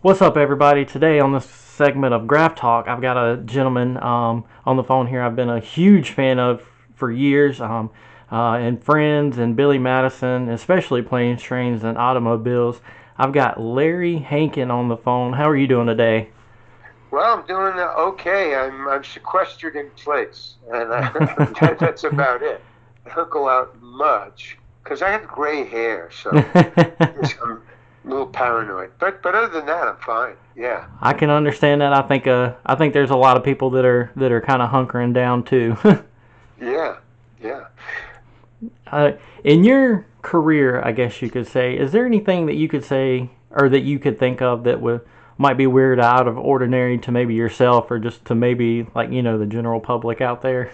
What's up, everybody? Today on this segment of Graph Talk, I've got a gentleman on the phone here I've been a huge fan of for years, and Friends and Billy Madison, especially Planes, Trains, and Automobiles. I've got Larry Hankin on the phone. How are you doing today? Well, I'm doing okay. I'm sequestered in place, and that's about it. I don't go out much because I have gray hair, so I'm a little paranoid. But other than that, I'm fine. Yeah, I can understand that. I think there's a lot of people that are kind of hunkering down too. yeah, yeah. Uh, in your career, I guess you could say, is there anything that you could say or that you could think of that would might be weird, out of ordinary to maybe yourself or just to maybe like the general public out there?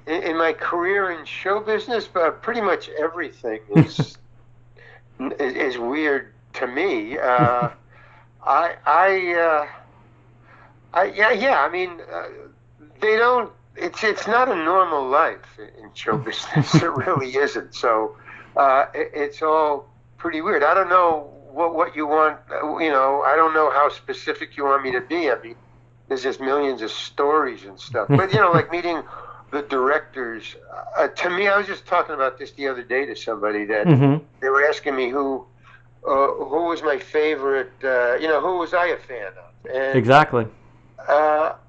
In my career in show business, but pretty much everything is weird to me. I I yeah. I mean, they don't. It's not a normal life in show business. It really isn't. So it's all pretty weird. I don't know what you want. I don't know how specific you want me to be. I mean, there's just millions of stories and stuff. But like meeting the directors. To me, I was just talking about this the other day to somebody that hmm they were asking me who was my favorite. Who was I a fan of? And Exactly.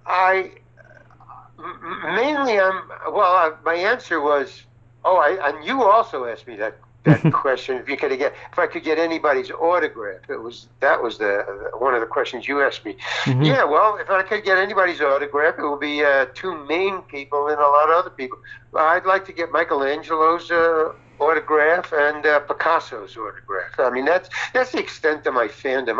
I mainly my answer was, and you also asked me that question. If I could get anybody's autograph, that was the one of the questions you asked me. hmm Yeah, well, if I could get anybody's autograph, it would be two main people and a lot of other people. I'd like to get Michelangelo's autograph and Picasso's autograph. I mean, that's the extent of my fandom.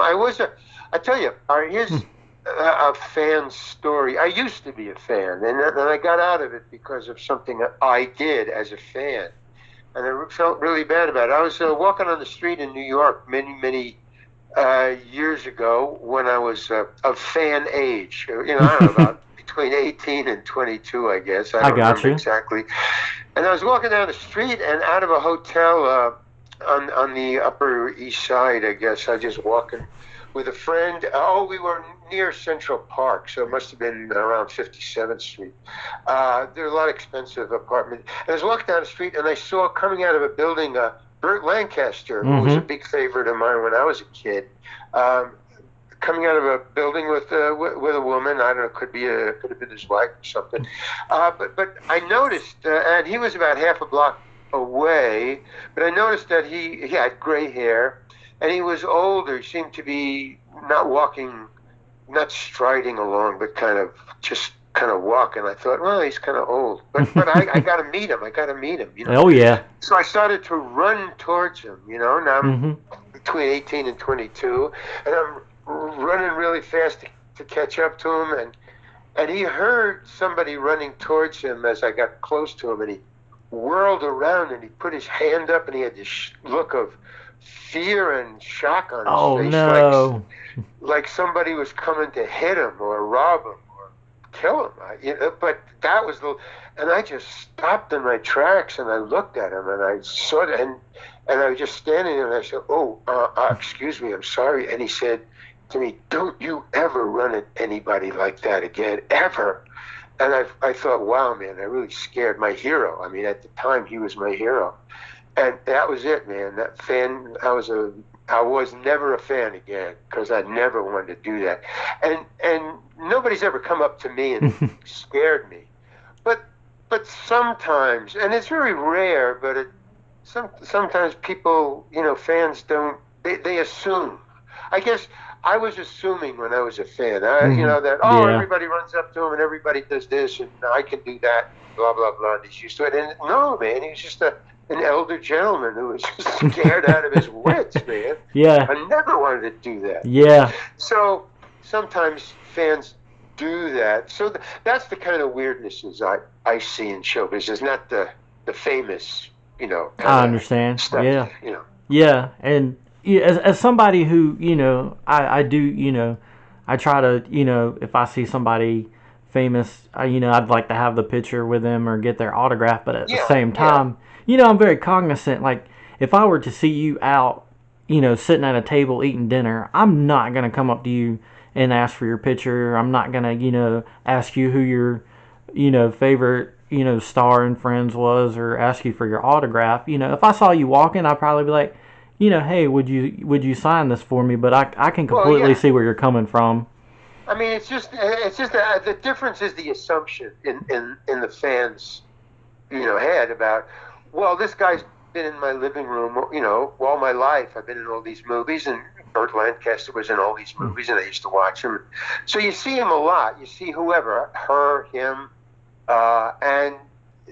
I tell you, here's a fan story. I used to be a fan, and then I got out of it because of something that I did as a fan, and I felt really bad about it. I was walking on the street in New York many years ago when I was of fan age. I don't know, about between 18 and 22, I guess. I I don't got remember you. exactly. And I was walking down the street and out of a hotel on the Upper East Side, I guess. I just walking with a friend. Oh, we were near Central Park, so it must have been around 57th Street. There are a lot of expensive apartments. And I was walking down the street and I saw coming out of a building Burt Lancaster, who was a hmm big favorite of mine when I was a kid. Um, Coming out of a building with a woman. I don't know, could have been his wife or something. But I noticed, and he was about half a block away. But I noticed that he had gray hair, and he was older. He seemed to be not walking, not striding along, but kind of walking. I thought, well, he's kind of old, but I got to meet him. I got to meet him. Oh yeah. So I started to run towards him. Now I'm hmm between 18 and 22, and I'm running really fast to catch up to him, and he heard somebody running towards him as I got close to him, and he whirled around and he put his hand up, and he had this look of fear and shock on his Oh face, no. like somebody was coming to hit him or rob him or kill him. But that was and I just stopped in my tracks and I looked at him and I saw it, and I was just standing there and I said, "Oh, excuse me, I'm sorry." And he said to me, "Don't you ever run at anybody like that again, ever." And I thought, wow, man, I really scared my hero. I mean, at the time, he was my hero. And that was it, man. That fan, I was never a fan again because I never wanted to do that. And nobody's ever come up to me and scared me. But but sometimes, and it's very rare, but sometimes people, fans don't. They assume. I guess I was assuming when I was a fan, that Yeah. everybody runs up to him and everybody does this and I can do that, blah blah blah. And he's used to it. And no, man, he was just an elder gentleman who was just scared out of his wits, man. Yeah. I never wanted to do that. Yeah. So sometimes fans do that. So that's the kind of weirdnesses I see in show business, not the famous, kind I of understand. stuff. Yeah. You know. Yeah, and yeah, as somebody who I do I try to if I see somebody famous, I'd like to have the picture with them or get their autograph, but at the Yeah, same yeah, time, I'm very cognizant. Like if I were to see you out, sitting at a table eating dinner, I'm not gonna come up to you and ask for your picture. I'm not gonna, ask you who your, favorite, star in Friends was, or ask you for your autograph. If I saw you walking, I'd probably be like, hey, would you sign this for me? But I can Well, completely yeah. see where you're coming from. I mean, it's just the difference is the assumption in the fans, head about, well, this guy's been in my living room, all my life. I've been in all these movies, and Burt Lancaster was in all these movies, and I used to watch him. So you see him a lot. You see whoever, her, him, and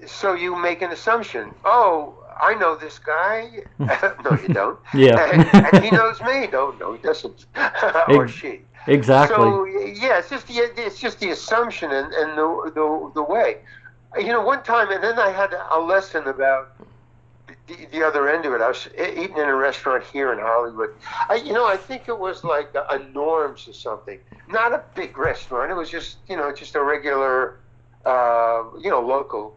so you make an assumption. Oh, I know this guy. No, you don't. Yeah. And he knows me. No, he doesn't. Or she. Exactly. So yeah, it's just the assumption and the way. One time, and then I had a lesson about the other end of it. I was eating in a restaurant here in Hollywood. I think it was like a Norms or something. Not a big restaurant. It was just a regular, local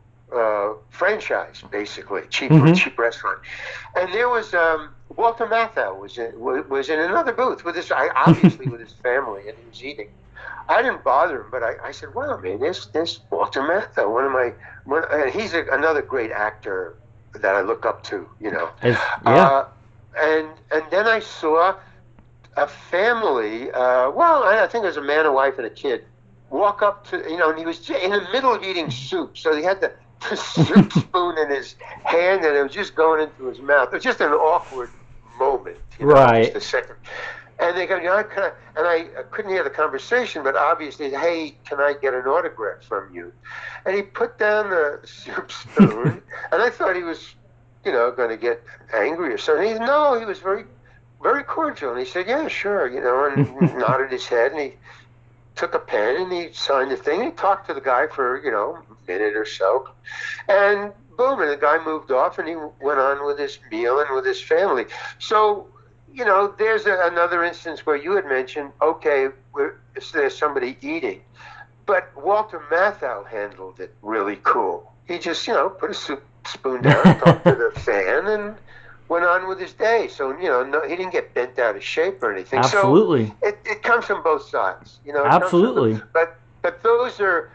franchise, basically Hmm. cheap restaurant. And there was Walter Matthau was in another booth with obviously with his family, and he was eating. I didn't bother him, but I said, "Wow, man, there's Walter Matthau, and he's another great actor that I look up to, Yeah. Uh, and then I saw a family. Well, I think it was a man, a wife, and a kid walk up to, and he was in the middle of eating soup, so he had the soup spoon in his hand, and it was just going into his mouth. It was just an awkward moment, just Right. a second. And they go, and I couldn't hear the conversation, but obviously, hey, can I get an autograph from you? And he put down the soup spoon, and I thought he was, going to get angry or something. No, he was very, very cordial, and he said, yeah, sure, and nodded his head, and he took a pen and he signed the thing. And he talked to the guy for, a minute or so, and boom, and the guy moved off, and he went on with his meal and with his family. So there's another instance where you had mentioned, okay, there's somebody eating, but Walter Matthau handled it really cool. He just, put a soup spoon down, talked to the fan, and went on with his day. So, no, he didn't get bent out of shape or anything. So Absolutely. it comes from both sides. It comes from Absolutely. but those are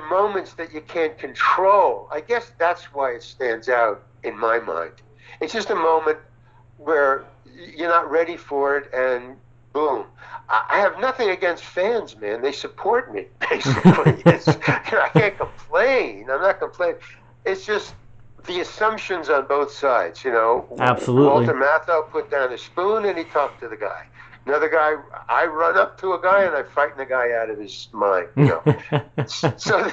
moments that you can't control. I guess that's why it stands out in my mind. It's just a moment where you're not ready for it, and boom. I have nothing against fans, man. They support me, basically. I can't complain. I'm not complaining. It's just the assumptions on both sides. Absolutely. Walter Matthau put down a spoon and he talked to the guy. Another guy, I run up to a guy and I frighten the guy out of his mind. So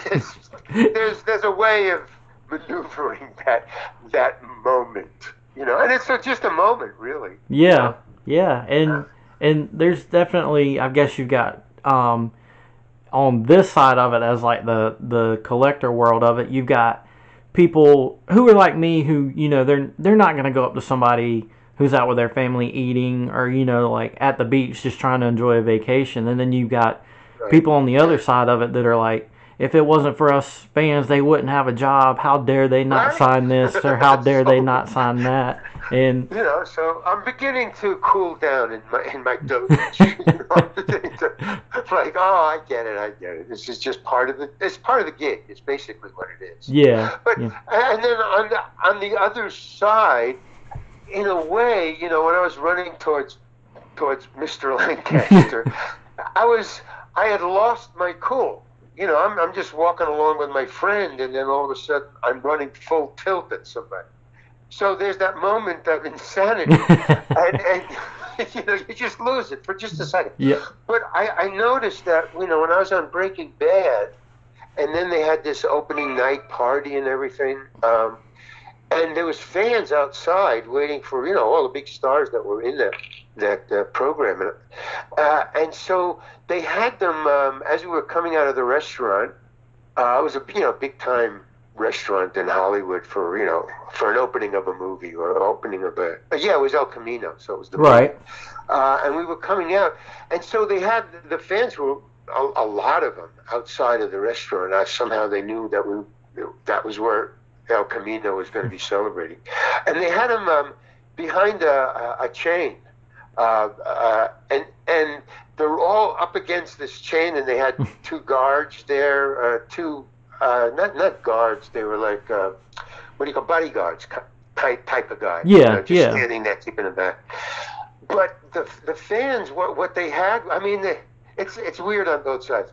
there's a way of maneuvering that moment. And it's just a moment, really. Yeah. Yeah. And there's definitely, I guess you've got on this side of it, as like the collector world of it, you've got people who are like me, who they're not going to go up to somebody who's out with their family eating, or like at the beach just trying to enjoy a vacation. And then you've got Right. people on the other side of it that are like, if it wasn't for us fans, they wouldn't have a job. How dare they not Right. sign this, or how dare they So not sign that? And so I'm beginning to cool down in my dosage. Like, oh, I get it. This is just it's part of the gig. It's basically what it is. yeah, But yeah, and then on the other side, in a way, when I was running towards Mr. Lancaster, I had lost my cool. I'm just walking along with my friend, and then all of a sudden I'm running full tilt at somebody. So there's that moment of insanity, and you just lose it for just a second. yeah, But I noticed that when I was on Breaking Bad, and then they had this opening night party and everything, and there was fans outside waiting for all the big stars that were in that program, and so they had them as we were coming out of the restaurant. It was a big time restaurant in Hollywood for an opening of a movie or opening of yeah, it was El Camino, so it was the movie. right, And we were coming out, and so they had the fans were a lot of them outside of the restaurant. Somehow they knew that was where El Camino was going to be celebrating, and they had them behind a chain. And they're all up against this chain, and they had two guards there, two not guards. They were like what do you call bodyguards type of guys, Yeah, just yeah. standing there keeping them back. But the fans, what they had, I mean, it's weird on both sides.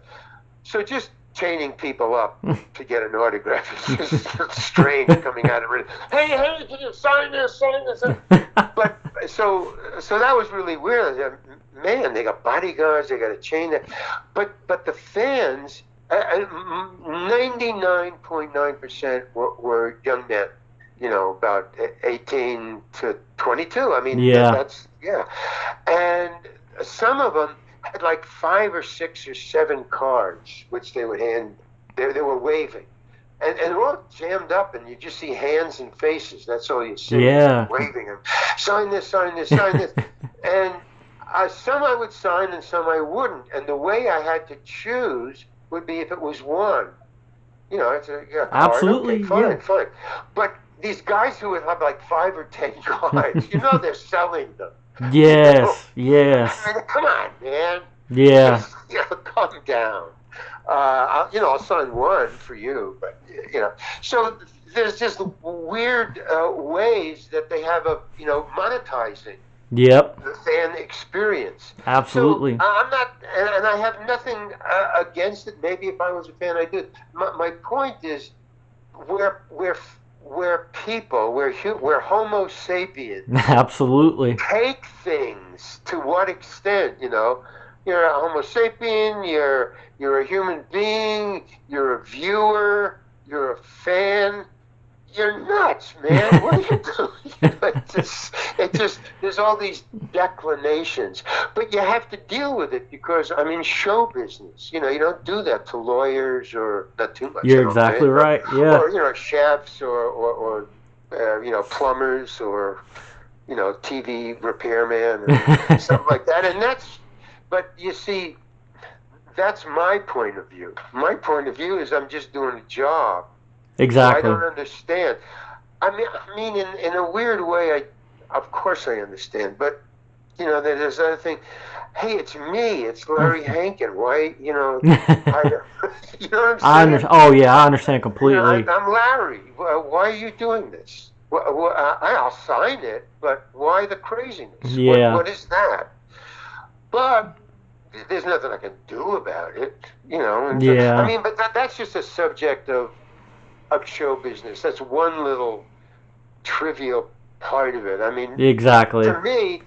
So just chaining people up to get an autograph is just strange coming out of it. Hey, can you sign this? Sign this. But so that was really weird. Man, they got bodyguards, they got a chain. But the fans, 99.9% were young men. About 18 to 22. I mean, Yeah. that's yeah. And some of them had like 5 or 6 or 7 cards, which they would hand. They were waving, and they're all jammed up, and you just see hands and faces. That's all you see, Yeah. waving them. Sign this, sign this, sign this, and some I would sign and some I wouldn't. And the way I had to choose would be if it was one. It's a card. Okay, Absolutely. Yeah. fine. But these guys who would have like 5 or 10 cards, they're selling them. Yes. Yes. I mean, come on, man. Yeah. Just, calm down. I'll sign one for you, but So there's just weird ways that they have of monetizing Yep. the fan experience. So Absolutely. I'm not, and I have nothing against it. Maybe if I was a fan, I did. My point is, we're people, we're Homo sapiens. Absolutely. Take things to what extent? You're a Homo sapien. You're a human being. You're a viewer. You're a fan. You're nuts, man. What are you doing? It just there's all these declinations, but you have to deal with it because show business. You don't do that to lawyers or not too much. You're I don't exactly think, right. Yeah. or chefs or plumbers or TV repairman or something like that. But you see, that's my point of view. My point of view is I'm just doing a job. So I Exactly. don't understand. I mean, in a weird way, of course I understand. But there's another thing. Hey, it's me. It's Larry Hankin. Why, you know what I'm I saying? understand. Oh yeah, I understand completely. I'm Larry. Why are you doing this? I'll sign it, but why the craziness? Yeah. What is that? But there's nothing I can do about it. And Yeah. but that's just a subject of show business. That's one little trivial part of it. I mean, Exactly. to me,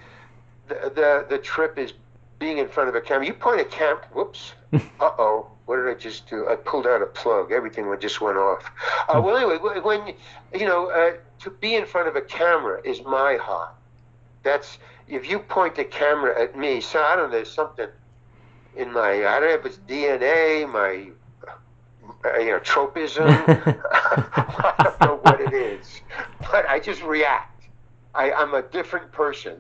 the trip is being in front of a camera. You point a camera. Whoops. Uh-oh. What did I just do? I pulled out a plug. Everything just went off. Well, anyway, when to be in front of a camera is my hobby. That's if you point a camera at me. So I don't know. There's something in my. I don't know if it's DNA, my tropism. I don't know what it is, but I just react. I'm a different person.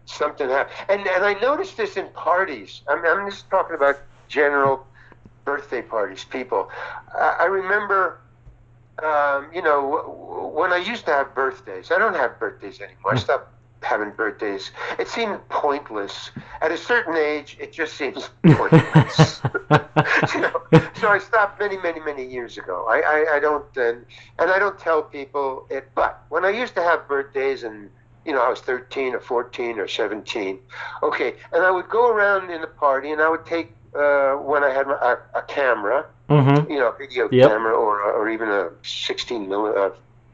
Something happens, and I noticed this in parties. I'm just talking about general birthday parties. People, I remember, when I used to have birthdays. I don't have birthdays anymore. I stopped having birthdays. It seemed pointless. At a certain age, it just seems pointless. So I stopped many years ago. I don't, and I don't tell people it. But when I used to have birthdays, and I was 13 or 14 or 17, okay, and I would go around in the party, and I would take when I had a camera, Mm-hmm. video Yep. camera, or even a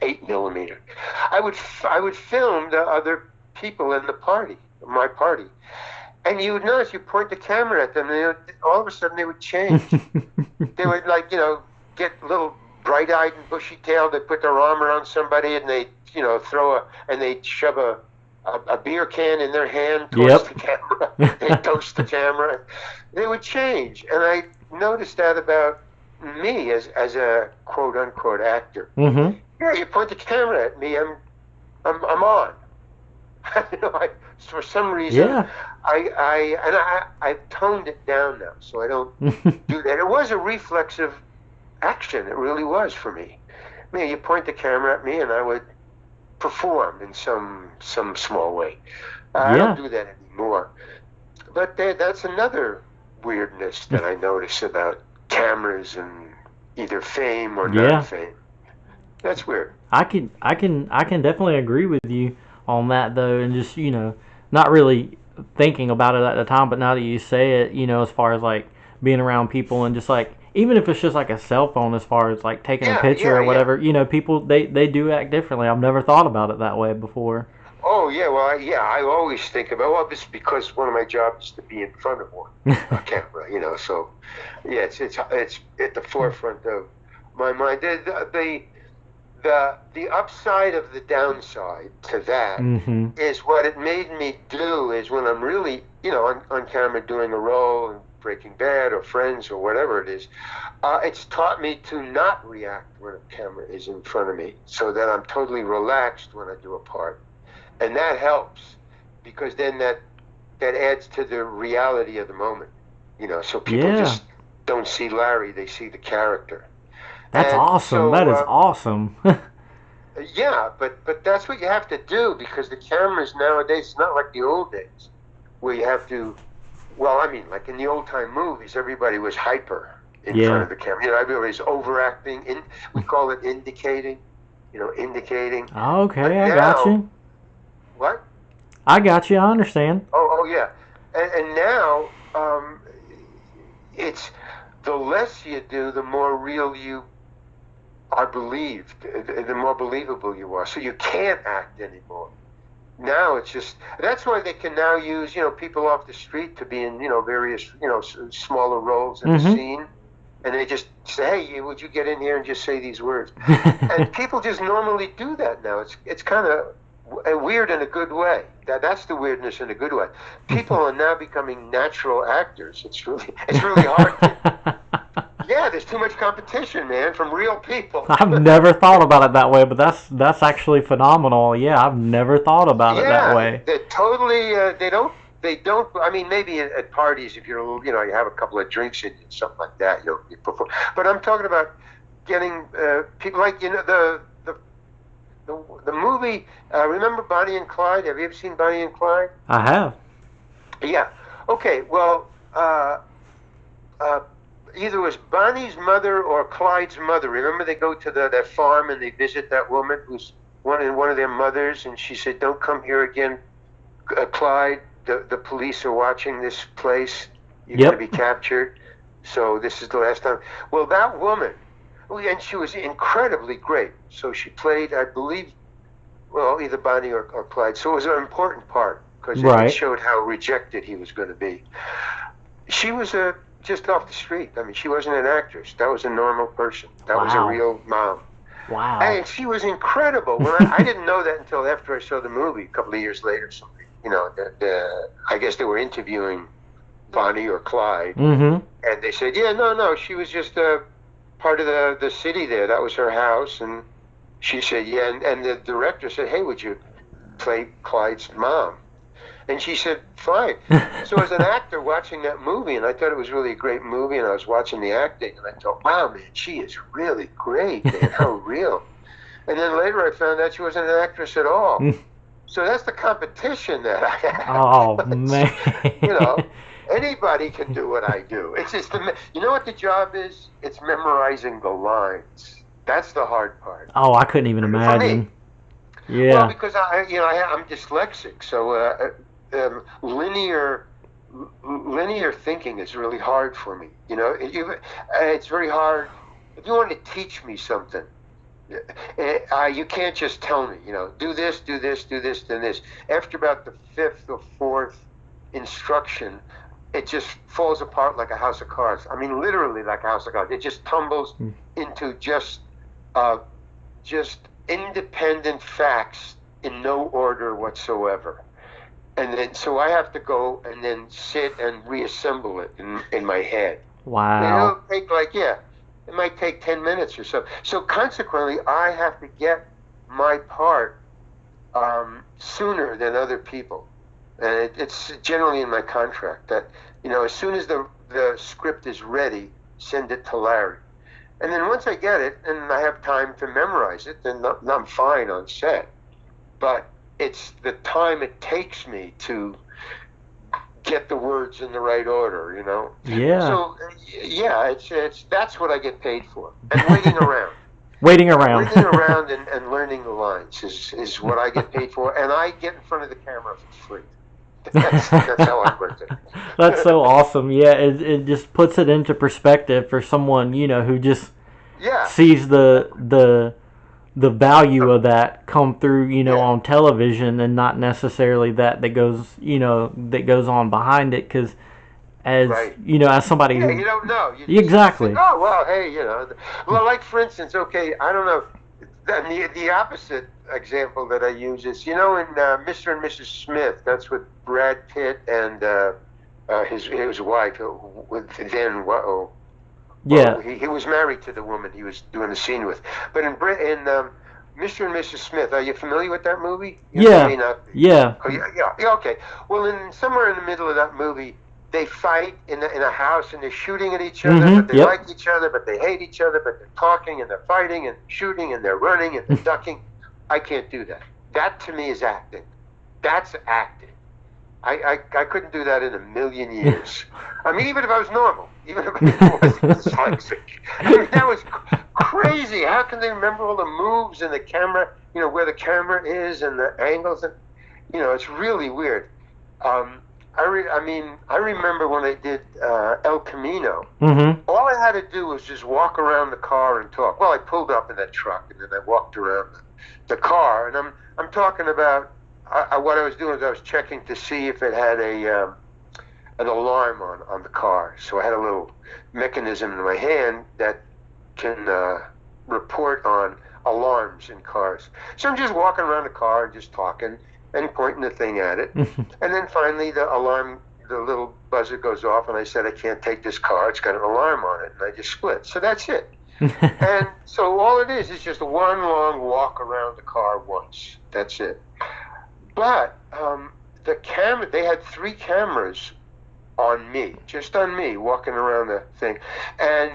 8 millimeter. I would film the other people in the party, my party, and you would notice you point the camera at them, and all of a sudden they would change. They would get a little bright-eyed and bushy-tailed. They put their arm around somebody, and they and they'd shove a beer can in their hand towards the camera. They toast the camera. They would change, and I noticed that about me as a quote unquote actor. Mm-hmm. Yeah, you point the camera at me, I'm on. For some reason, Yeah. I've toned it down now, so I don't do that. It was a reflexive action. It really was for me. You point the camera at me, and I would perform in some small way. I don't Yeah. do that anymore. But that's another weirdness that I notice about cameras and either fame or not Yeah. fame. That's weird. I can definitely agree with you on that though, and just not really thinking about it at the time, but now that you say it, as far as like being around people and just like even if it's just like a cell phone, as far as like taking a Yeah, picture yeah, or yeah. whatever, people they do act differently. I've never thought about it that way before. Oh, yeah. Well, yeah. I always think about, well, this is because one of my jobs is to be in front of one a camera. So yeah, it's at the forefront of my mind. The upside of the downside to that Mhm. is what it made me do is when I'm really, on camera doing a role in Breaking Bad or Friends or whatever it is, it's taught me to not react when a camera is in front of me so that I'm totally relaxed when I do a part. And that helps because then that adds to the reality of the moment, so people Yeah. just don't see Larry, they see the character. That's And awesome. That so, is awesome. yeah, but that's what you have to do because the cameras nowadays, it's not like the old days where you have to, well, I mean, like in the old time movies, everybody was hyper in front Yeah. of the camera. Everybody's overacting. We call it indicating, indicating. But Okay, I got now, you. what? I got you. I understand. Oh, yeah. And now, it's the less you do, the more real you are believed, the more believable you are. So you can't act anymore. Now it's just that's why they can now use people off the street to be in various smaller roles in a Mhm. scene, and they just say, "Hey, would you get in here and just say these words?" And people just normally do that now. It's kind of weird in a good way. That's the weirdness in a good way. People are now becoming natural actors. It's really hard to. Yeah, there's too much competition, man, from real people. I've never thought about it that way, but that's actually phenomenal. Yeah, I've never thought about it that Yeah, way. they're totally. They don't. I mean, maybe at parties, if you're a little, you have a couple of drinks in you, something like that, you prefer. But I'm talking about getting people like the movie. Remember Bonnie and Clyde? Have you ever seen Bonnie and Clyde? I have. Yeah. Okay. Well, uh, either it was Bonnie's mother or Clyde's mother. Remember they go to that farm and they visit that woman who's one of their mothers, and she said, "Don't come here again, Clyde. The police are watching this place. You're going to be Yep. captured. So this is the last time." Well, that woman, and she was incredibly great. So she played, I believe, well, either Bonnie or Clyde. So it was an important part because it Right. showed how rejected he was going to be. She was just off the street. I mean, she wasn't an actress. That was a normal person. That was a Wow. real mom. Wow. And she was incredible. When I didn't know that until after I saw the movie a couple of years later. Somebody, I guess they were interviewing Bonnie or Clyde, Mhm. and they said, "Yeah, no, no, she was just a part of the city there. That was her house." And she said, "Yeah." And the director said, "Hey, would you play Clyde's mom?" And she said, "Fine." So as an actor watching that movie, and I thought it was really a great movie, and I was watching the acting, and I thought, "Wow, man, she is really great, man. How real." And then later I found out she wasn't an actress at all. So that's the competition that I have. Oh It's, man. you know, anybody can do what I do. It's just, you know what the job is? It's memorizing the lines. That's the hard part Oh, I couldn't even for me. imagine. Well, Yeah. because I'm dyslexic, so linear thinking is really hard for me. It's very hard if you want to teach me something. You can't just tell me, do this, do this, do this, do this. After about the fifth or fourth instruction, it just falls apart like a house of cards. I mean, literally like a house of cards. It just tumbles into uh, just independent facts in no order whatsoever. And then, so I have to go and then sit and reassemble it in my head. And Wow. it'll take it might take 10 minutes or so. So consequently, I have to get my part sooner than other people. And it's generally in my contract that, as soon as the script is ready, send it to Larry. And then once I get it and I have time to memorize it, then I'm fine on set. But it's the time it takes me to get the words in the right order, you know. Yeah. So yeah, it's that's what I get paid for, and waiting around. Waiting around. Waiting around and learning the lines is what I get paid for, and I get in front of the camera for free. That's how I work That's it. so awesome. Yeah, it just puts it into perspective for someone, who just Yeah, sees the value of that come through, yeah, on television, and not necessarily that goes, that goes on behind it. Because as right. as somebody Yeah, you who don't know. You just think, exactly. oh well, hey, you know. Well, like for instance, okay, I don't know. The opposite example that I use is, you know, in Mr. and Mrs. Smith. That's with Brad Pitt and his wife. With then, well, Yeah, he was married to the woman he was doing the scene with. But in Mr. and Mrs. Smith, are you familiar with that movie? You may yeah, not be. yeah. Oh yeah, okay. Well, in somewhere in the middle of that movie, they fight in a house and they're shooting at each other, but they Yep. like each other, but they hate each other, but they're talking and they're fighting and shooting and they're running and they're ducking. I can't do that. That to me is acting. That's acting. I couldn't do that in a million years. I mean, even if I was normal, even if I wasn't dyslexic, I mean, that was crazy. How can they remember all the moves and the camera, you know, where the camera is and the angles? And, you know, it's really weird. I mean, I remember when I did El Camino, Mhm. all I had to do was just walk around the car and talk. Well, I pulled up in that truck and then I walked around the car, and I'm talking about what I was doing is I was checking to see if it had an alarm on the car. So I had a little mechanism in my hand that can report on alarms in cars. So I'm just walking around the car and just talking and pointing the thing at it. And then finally the alarm, the little buzzer goes off, and I said, I can't take this car. It's got an alarm on it. And I just split. So that's it. And so all it is just one long walk around the car once. That's it. But the camera, they had three cameras on me, just on me, walking around the thing. And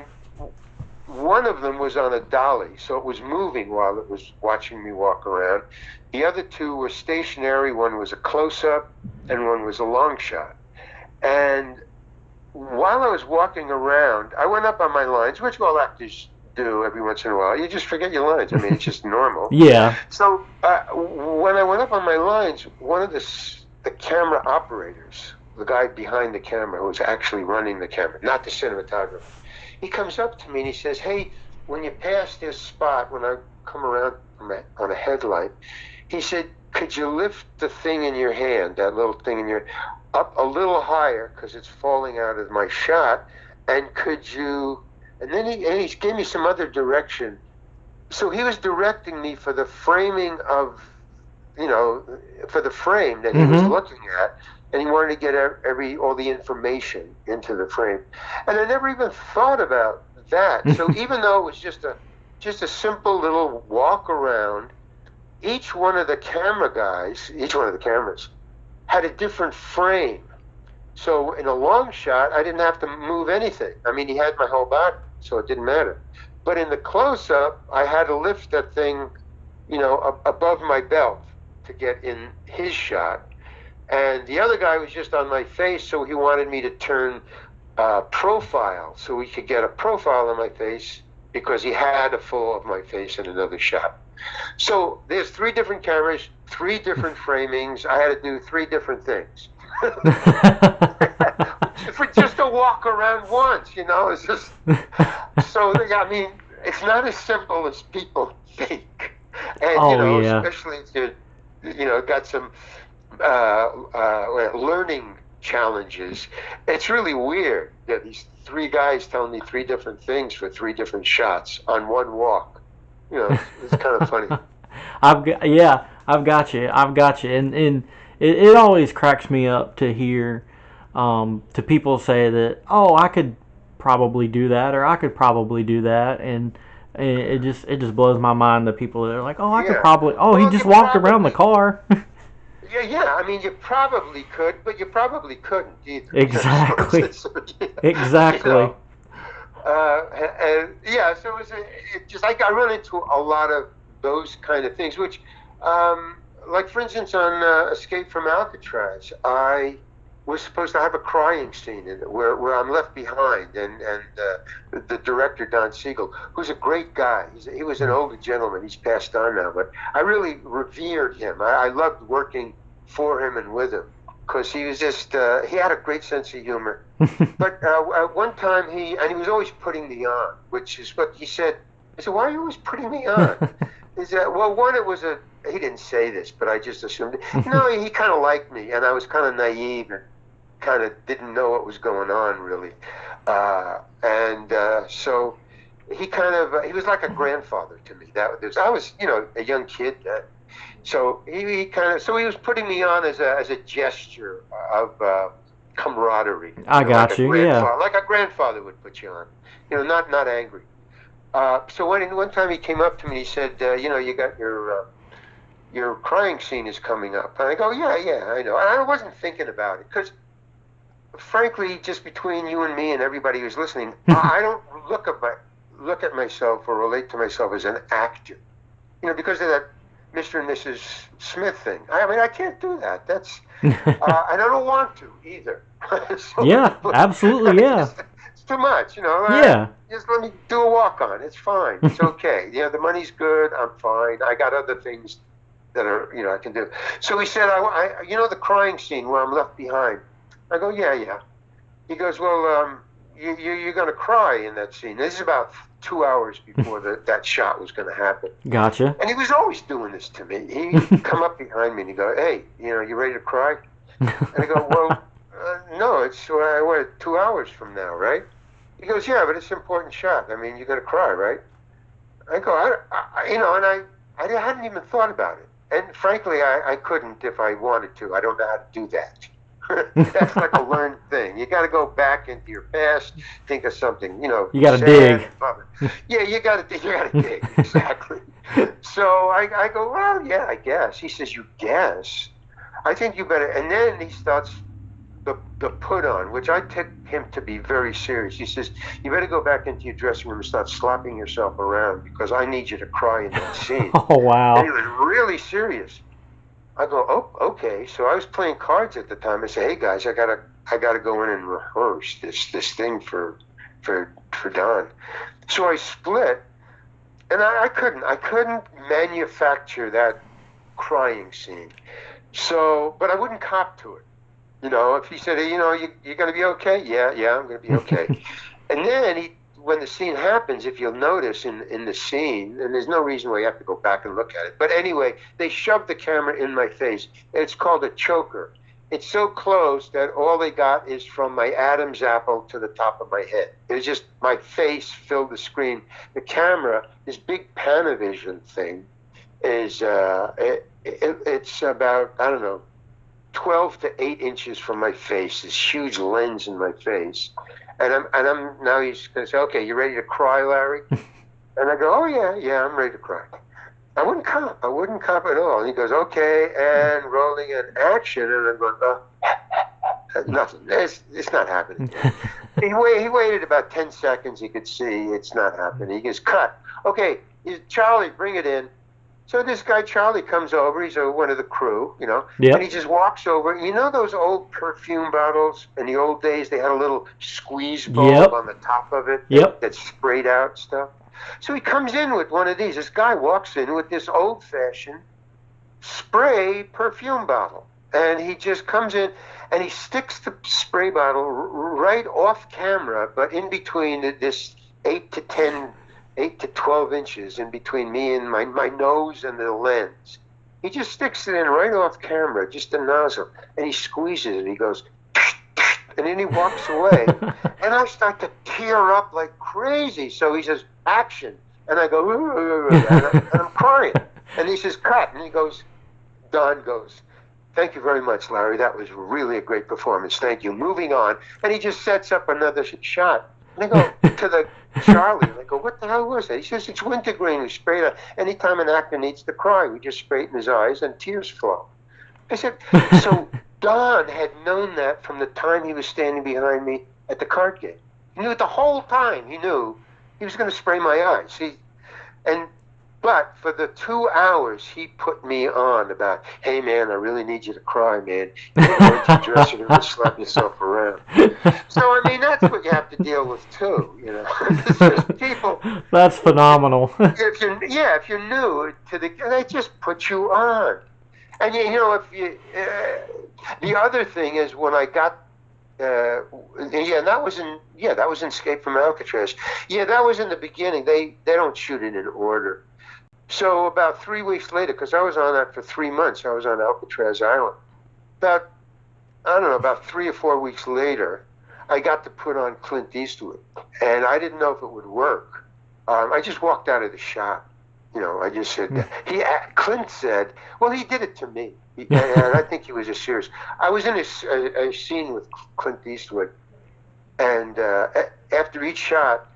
one of them was on a dolly, so it was moving while it was watching me walk around. The other two were stationary. One was a close up, and one was a long shot. And while I was walking around, I went up on my lines, which all actors do every once in a while. You just forget your lines. I mean, it's just normal. Yeah. So when I went up on my lines, one of the camera operators, the guy behind the camera who was actually running the camera, not the cinematographer, he comes up to me and he says, "Hey, when you pass this spot, when I come around on a headlight," he said, "Could you lift the thing in your hand, that little thing in your, up a little higher because it's falling out of my shot, and could you?" And then he gave me some other direction. So he was directing me for the framing of, you know, for the frame that he was Mhm. looking at, and he wanted to get all the information into the frame. And I never even thought about that. So even though it was just a simple little walk around, each one of the camera guys, each one of the cameras had a different frame. So in a long shot, I didn't have to move anything. I mean, he had my whole body, so it didn't matter. But in the close up, I had to lift that thing, you know, above my belt to get in his shot. And the other guy was just on my face, so he wanted me to turn profile so we could get a profile on my face because he had a full of my face in another shot. So there's three different cameras, three different framings. I had to do three different things. For just to walk around once, you know, it's just so. I mean, it's not as simple as people think, and you Oh know, yeah. especially if you know, got some learning challenges. It's really weird that these three guys telling me three different things for three different shots on one walk. You know, it's kind of funny. Yeah, I've got you, and it always cracks me up to hear to people say that, oh, I could probably do that, or I could probably do that, and it just blows my mind that people that are like, oh, I could Yeah. probably, oh, he Well, just you walked around the probably, car. yeah. I mean, you probably could, but you probably couldn't either. So Exactly, you exactly. know, and yeah. So it just I run into a lot of those kind of things, which, um, like for instance, on Escape from Alcatraz, I was supposed to have a crying scene in it where I'm left behind, and the director Don Siegel, who's a great guy. He was an older gentleman. He's passed on now, but I really revered him. I loved working for him and with him because he was just he had a great sense of humor. But at one time he was always putting me on, which is what he said. I said, "Why are you always putting me on?" He said, "Well, one, it was a." He didn't say this, but I just assumed it. No, he kind of liked me, and I was kind of naive and kind of didn't know what was going on really, so he was like a grandfather to me. I was a young kid then. So he was putting me on as a gesture of camaraderie. I Like got a you. Yeah. grandfather, like a grandfather would put you on. Not angry. So one time he came up to me and he said, you got your crying scene is coming up. And I go, yeah, I know. And I wasn't thinking about it because, frankly, just between you and me and everybody who's listening, I don't look at myself or relate to myself as an actor. Because of that Mr. and Mrs. Smith thing. I mean, I can't do that. That's and I don't want to either. So, Yeah, absolutely. Yeah. It's too much. Yeah. Just let me do a walk on. It's fine. It's okay. The money's good. I'm fine. I got other things that are I can do. So he said, the crying scene where I'm left behind. I go, yeah. He goes, well, you're going to cry in that scene. This is about 2 hours before that shot was going to happen. Gotcha. And he was always doing this to me. He'd come up behind me and he'd go, hey, you ready to cry? And I go, well, no, it's 2 hours from now, right? He goes, yeah, but it's an important shot. I mean, you're going to cry, right? I go, I hadn't even thought about it. And frankly, I couldn't if I wanted to. I don't know how to do that. That's like a learned thing. You got to go back into your past, think of something, You got to sad, dig. Yeah, you got to dig, exactly. So I go, well, yeah, I guess. He says, you guess? I think you better. And then he starts the put on, which I took him to be very serious. He says, you better go back into your dressing room and start slapping yourself around because I need you to cry in that scene. Oh, wow. And he was really serious. I go, oh, okay. So I was playing cards at the time. I said, hey guys, I gotta go in and rehearse this thing for Don. So I split, and I couldn't manufacture that crying scene. So, but I wouldn't cop to it. If he said, hey, you're gonna be okay. Yeah, I'm gonna be okay. And then when the scene happens, if you'll notice in the scene, and there's no reason why you have to go back and look at it, but anyway, they shoved the camera in my face. It's called a choker. It's so close that all they got is from my Adam's apple to the top of my head. It was just my face filled the screen. The camera, this big Panavision thing, is it's about, I don't know, 12 to 8 inches from my face. This huge lens in my face. And I'm now he's going to say, okay, you ready to cry, Larry? And I go, oh, yeah, I'm ready to cry. I wouldn't cop at all. And he goes, okay, and rolling in action. And I'm going, nothing. It's not happening. He waited about 10 seconds. He could see it's not happening. He goes, cut. Okay, Charlie, bring it in. So this guy, Charlie, comes over. He's one of the crew, Yep. And he just walks over. Those old perfume bottles? In the old days, they had a little squeeze bulb on the top of it that sprayed out stuff. So he comes in with one of these. This guy walks in with this old-fashioned spray perfume bottle. And he just comes in, and he sticks the spray bottle right off camera, but in between this 8 to 12 inches in between me and my nose and the lens. He just sticks it in right off camera, just a nozzle, and he squeezes it. He goes, and then he walks away. And I start to tear up like crazy. So he says, action. And I go, and I'm crying. And he says, cut. And Don goes, thank you very much, Larry. That was really a great performance. Thank you. Moving on. And he just sets up another shot. And I go to the Charlie, and I go, what the hell was that? He says, it's wintergreen. We sprayed it. Anytime an actor needs to cry, we just spray it in his eyes and tears flow. I said, so Don had known that from the time he was standing behind me at the card game. He knew it the whole time. He knew he was going to spray my eyes. But for the 2 hours he put me on about, hey man, I really need you to cry, man. You can go into the dressing room and slap yourself around. So I mean, that's what you have to deal with too. It's just people. That's phenomenal. If you're new to they just put you on. And if you, the other thing is when I got, that was in Escape from Alcatraz. Yeah, that was in the beginning. They don't shoot it in order. So about 3 weeks later, because I was on that for 3 months, I was on Alcatraz Island. About, I don't know, about 3 or 4 weeks later, I got to put on Clint Eastwood, and I didn't know if it would work. I just walked out of the shop. I just said, Clint said, well, he did it to me. And I think he was just serious. I was in a scene with Clint Eastwood, and after each shot,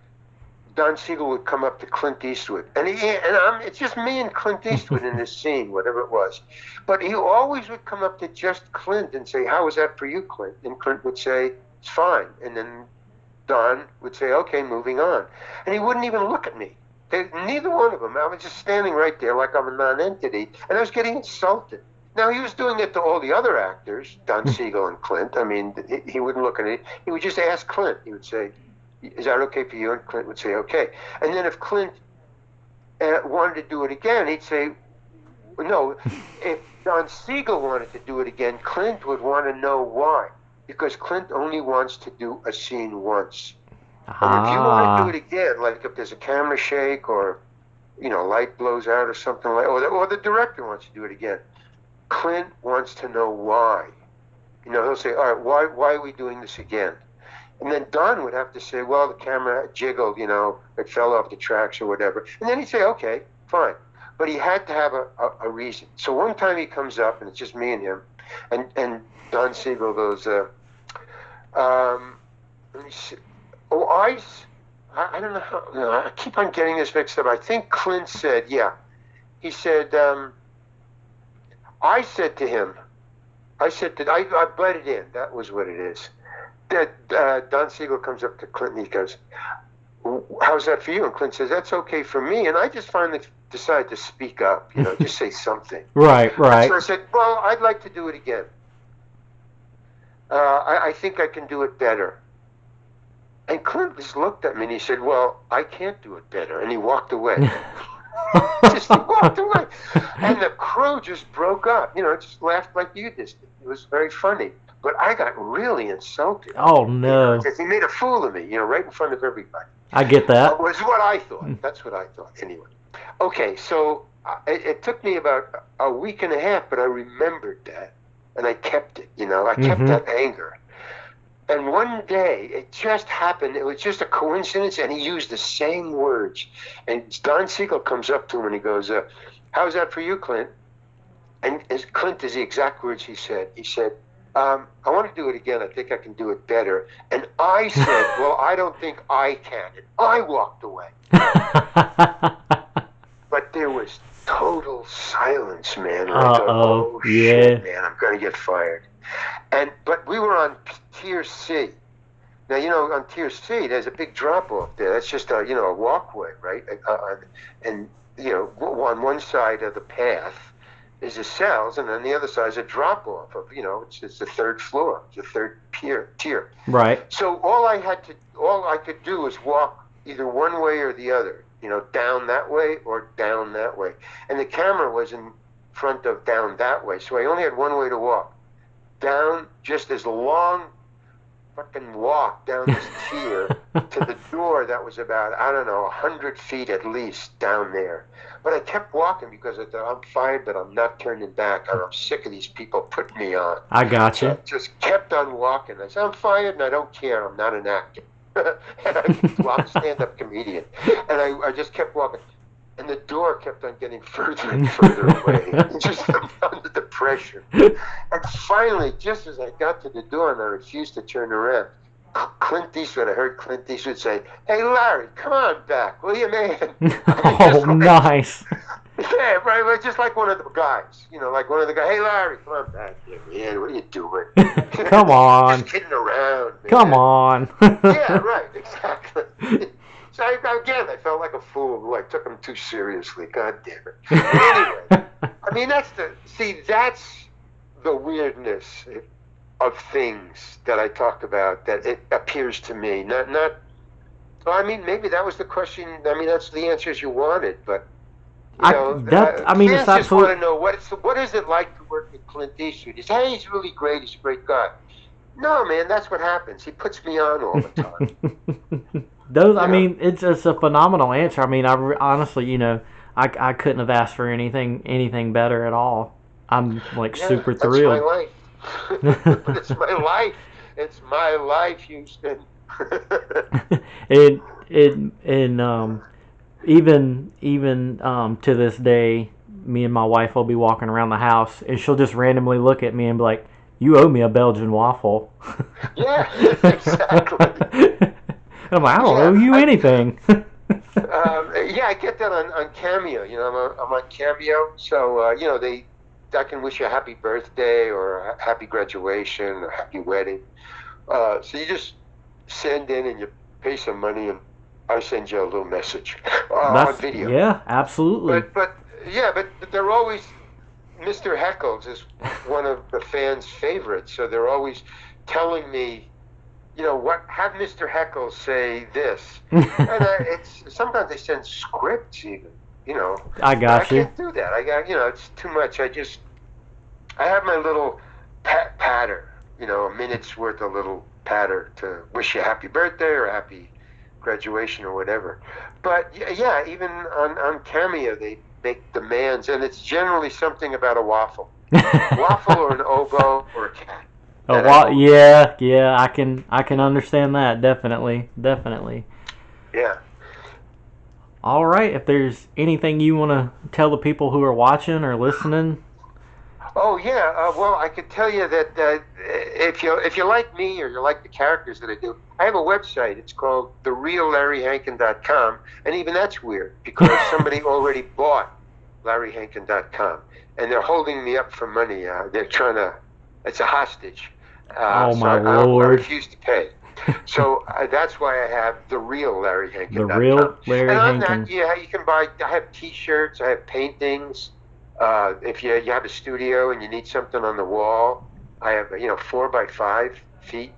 Don Siegel would come up to Clint Eastwood, and it's just me and Clint Eastwood in this scene, whatever it was. But he always would come up to just Clint and say, how was that for you, Clint? And Clint would say, it's fine. And then Don would say, okay, moving on. And he wouldn't even look at me. Neither one of them. I was just standing right there like I'm a non-entity, and I was getting insulted. Now, he was doing it to all the other actors, Don Siegel and Clint. I mean, he wouldn't look at it. He would just ask Clint. He would say, is that okay for you? And Clint would say, okay. And then if Clint wanted to do it again, he'd say, no. If Don Siegel wanted to do it again, Clint would want to know why. Because Clint only wants to do a scene once. And if you want to do it again, like if there's a camera shake or, light blows out or something like, or the director wants to do it again, Clint wants to know why. He'll say, all right, why are we doing this again? And then Don would have to say, well, the camera jiggled, it fell off the tracks or whatever. And then he'd say, okay, fine. But he had to have a reason. So one time he comes up, and it's just me and him, and Don Siegel goes, let me see. Oh, I don't know how, I keep on getting this mixed up. I think Clint said, yeah. He said, I said to him, I butted in. That was what it is. That Don Siegel comes up to Clint and he goes, how's that for you? And Clint says, that's okay for me. And I just finally decided to speak up, just say something. Right. So I said, well, I'd like to do it again. I think I can do it better. And Clint just looked at me and he said, well, I can't do it better. And he walked away. He walked away. And the crew just broke up. Just laughed like you did. It was very funny. But I got really insulted. Oh, no. Because he made a fool of me, right in front of everybody. I get that. That was what I thought. That's what I thought, anyway. Okay, so it took me about a week and a half, but I remembered that. And I kept it, I kept that anger. And one day, it just happened. It was just a coincidence, and he used the same words. And Don Siegel comes up to him, and he goes, how's that for you, Clint? And Clint is the exact words he said. He said, I want to do it again. I think I can do it better. And I said, well, I don't think I can. And I walked away. But there was total silence, man. And I thought, oh, shit, man, I'm going to get fired. But we were on Tier C. Now, on Tier C, there's a big drop-off there. That's just a walkway, right? And on one side of the path is the cells, and on the other side is a drop-off of, it's the third floor, the third tier. Right. So all I could do was walk either one way or the other, down that way or down that way. And the camera was in front of down that way, so I only had one way to walk. Down just this long fucking walk down this tier to the door that was about, 100 feet at least down there. But I kept walking because I thought, I'm fired, but I'm not turning back. I'm sick of these people putting me on. I got you. So I just kept on walking. I said, I'm fired and I don't care. I'm not an actor. I'm a stand-up comedian. And I just kept walking. And the door kept on getting further and further away. Just under the pressure. And finally, just as I got to the door and I refused to turn around, Clint Eastwood, I heard Clint Eastwood say, hey, Larry, come on back, will you, man? Nice. Yeah, right, just like one of the guys. Like one of the guys, hey, Larry, come on back here, man, what are you doing? Come on. Just kidding around, man. Come on. Yeah, right, exactly. I felt like a fool who I took him too seriously. God damn it. But anyway, I mean, that's the weirdness of things that I talked about, that it appears to me. Not. Well, I mean, maybe that was the question. I mean, that's the answers you wanted, but I mean, it's fans just want absolute. to know what is it like to work with Clint Eastwood. He's really great. He's a great guy. No, man, that's what happens. He puts me on all the time. I mean, it's just a phenomenal answer. I mean, honestly, I couldn't have asked for anything better at all. I'm like super That's my thrilled. life. It's my life. It's my life, Houston. it and even to this day, me and my wife will be walking around the house, and she'll just randomly look at me and be like, "You owe me a Belgian waffle." Yeah, exactly. I'm like, I don't owe you anything. Yeah, I get that on Cameo. I'm on Cameo, so I can wish you a happy birthday or a happy graduation or a happy wedding. So you just send in and you pay some money, and I send you a little message on video. Yeah, absolutely. But they're always, Mr. Heckles is one of the fans' favorites, so they're always telling me, have Mr. Heckles say this, and sometimes they send scripts even. I got you. I can't do that. It's too much. I have my little patter, a minute's worth of little patter to wish you a happy birthday or a happy graduation or whatever. But yeah, even on Cameo, they make demands, and it's generally something about a waffle. Waffle or an oboe or a cat. Yeah, I can understand that, definitely. Yeah. All right, if there's anything you want to tell the people who are watching or listening. Oh yeah, well I could tell you that if you like me or you like the characters that I do, I have a website. It's called thereallarryhankin.com, and even that's weird because somebody already bought larryhankin.com, and they're holding me up for money. They're trying to. It's a hostage. Oh my I Lord! refuse to pay. So that's why I have thereallarryhankin.com. The real Larry And on Hankin. that, yeah, you can buy. I have T-shirts. I have paintings. If you have a studio and you need something on the wall, I have 4 by 5 feet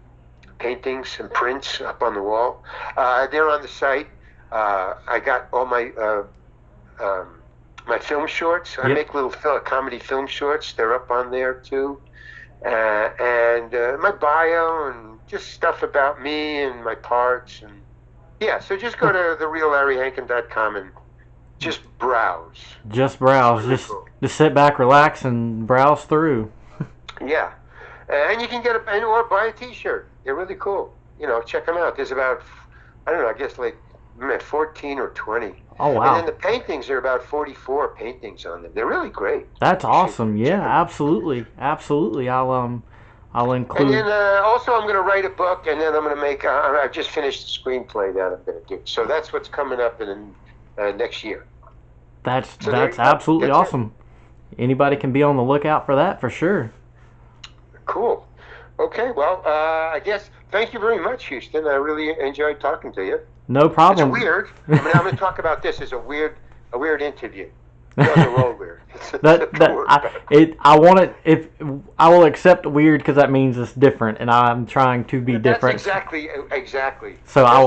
paintings and prints up on the wall. They're on the site. I got all my film shorts. I make little comedy film shorts. They're up on there too. And my bio and just stuff about me and my parts. And yeah, so just go to thereallarryhankin.com and just browse. Just browse. Really just cool. just sit back, relax, and browse through. Yeah, and you can get or buy a T-shirt. They're really cool. Check them out. There's about, I don't know, I guess like 14 or 20. Oh wow! And then the paintings are about 44 paintings on them. They're really great. That's awesome. Yeah, absolutely. I'll include. And then also I'm going to write a book, and then I'm going to make. I've just finished the screenplay that I'm going to do. So that's what's coming up in next year. That's absolutely awesome. Anybody can be on the lookout for that for sure. Cool. Okay, well, I guess thank you very much, Houston. I really enjoyed talking to you. No problem. It's weird. I mean, I'm going to talk about this as a weird interview. Those are all weird. I want it. If I will accept weird because that means it's different, and I'm trying to be different. Exactly. So I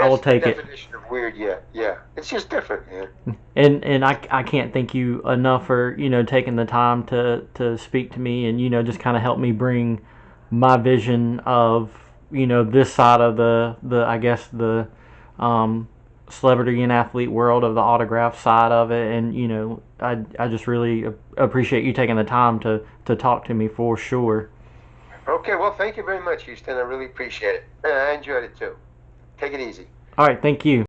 will take it. Definition of weird, yeah. It's just different, man. And I can't thank you enough for taking the time to speak to me and just kind of help me bring my vision of this side of the I guess the celebrity and athlete world of the autograph side of it, and I just really appreciate you taking the time to talk to me for sure. Okay, well, thank you very much, Houston. I really appreciate it. I enjoyed it too. Take it easy. All right, thank you.